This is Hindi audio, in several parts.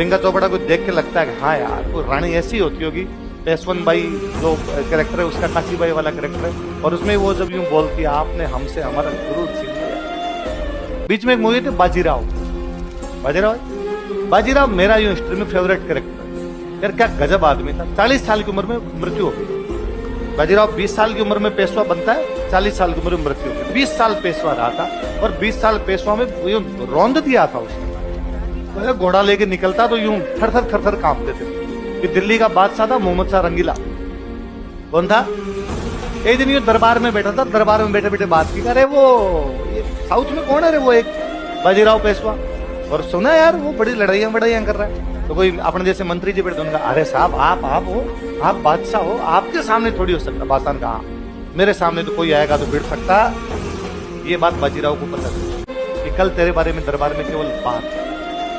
प्रियंका चोपड़ा को देख के लगता है कि हाँ यार वो रानी ऐसी होती होगी। यशवंत भाई जो कैरेक्टर है उसका काशी भाई वाला कैरेक्टर है, और उसमें वो जब यूं बोलती है आपने हमसे हमारा गुरु छीन लिया। बीच में एक मूवी थी बाजीराव। बाजीराव मेरा यूं हिस्ट्री में फेवरेट कैरेक्टर है यार। क्या गजब आदमी था। 40 साल की उम्र में मृत्यु हो गई। बाजीराव 20 साल की उम्र में पेशवा बनता है, 40 साल की उम्र में मृत्यु हो गई। 20 साल पेशवा रहा था और 20 साल पेशवा में यूं रौंद दिया था उसने। तो घोड़ा लेके निकलता तो यूं थर थर कांपते थे। कि दिल्ली का बादशाह था मोहम्मद शाह रंगीला। कौन था? एक दिन यूं दरबार में बैठा था, दरबार में बैठे बैठे बात की, अरे वो ये साउथ में कौन है रे वो एक बाजीराव पेशवा, और सुना यार वो बड़ी लड़ाइयां कर रहा है। तो कोई अपने जैसे मंत्री जी बैठे, उनका अरे साहब आप हो, आप बादशाह हो, आपके सामने थोड़ी हो सकता। बादशाह ने कहा मेरे सामने तो कोई आएगा तो भिड़ सकता। ये बात बाजीराव को पता थी कि कल तेरे बारे में दरबार में केवल बात।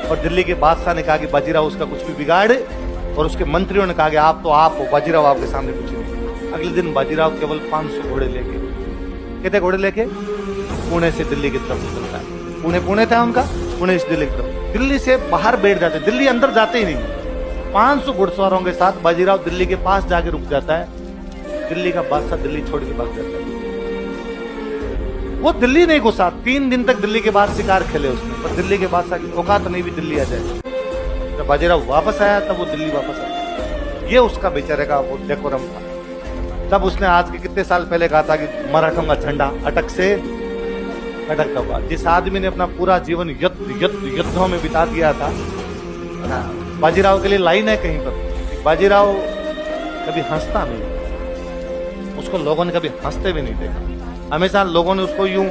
और दिल्ली के बादशाह ने कहा कि बाजीराव उसका कुछ भी बिगाड़े, और उसके मंत्रियों ने कहा कि आप हो, बाजीराव आपके सामने कुछ नहीं। अगले दिन बाजीराव केवल 500 घोड़े लेके, कितने घोड़े लेके, पुणे से दिल्ली की तरफ निकलता है। पुणे था उनका, पुणे से दिल्ली की तरफ। दिल्ली से बाहर बैठ जाते, दिल्ली अंदर जाते ही नहीं। 500 घुड़सवारों के साथ बाजीराव दिल्ली के पास जाके रुक जाता है। दिल्ली का बादशाह दिल्ली छोड़ के भाग जाता है। वो दिल्ली नहीं घुसा। 3 दिन तक दिल्ली के बाद शिकार खेले उसने, पर दिल्ली के बादशाह की औकात नहीं भी दिल्ली आ जाए। जब बाजीराव वापस आया तब वो दिल्ली वापस आया। ये उसका बेचारे का वो डेकोरम था। तब उसने आज के कितने साल पहले कहा था कि मराठों का झंडा अटक से अटकता हुआ। जिस आदमी ने अपना पूरा जीवन युद्धों में बिता दिया था, बाजीराव के लिए लाइन है कहीं पर, बाजीराव कभी हंसता नहीं, उसको लोगों ने कभी हंसते भी नहीं देखा। हमेशा लोगों ने उसको यूं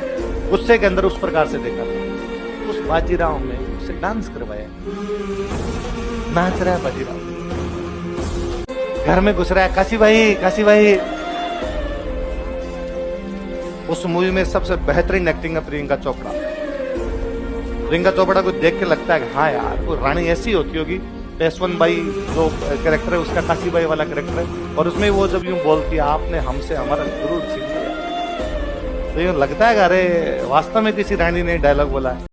गुस्से के अंदर उस प्रकार से देखा था। उस बाजीराव ने उससे डांस करवाया, नाच रहा है बाजीराव, घर में घुस रहा है, काशी भाई। उस मूवी में सबसे बेहतरीन एक्टिंग है प्रियंका चोपड़ा। प्रियंका चोपड़ा को देख के लगता है कि हाँ यार वो रानी ऐसी होती होगी। यशवंत भाई जो कैरेक्टर है उसका काशी भाई वाला कैरेक्टर है, और उसमें वो जब यूं बोलती है आपने हमसे हमारा गुरु छीन लिया, तो यूं लगता है कि अरे वास्तव में किसी रानी ने डायलॉग बोला है।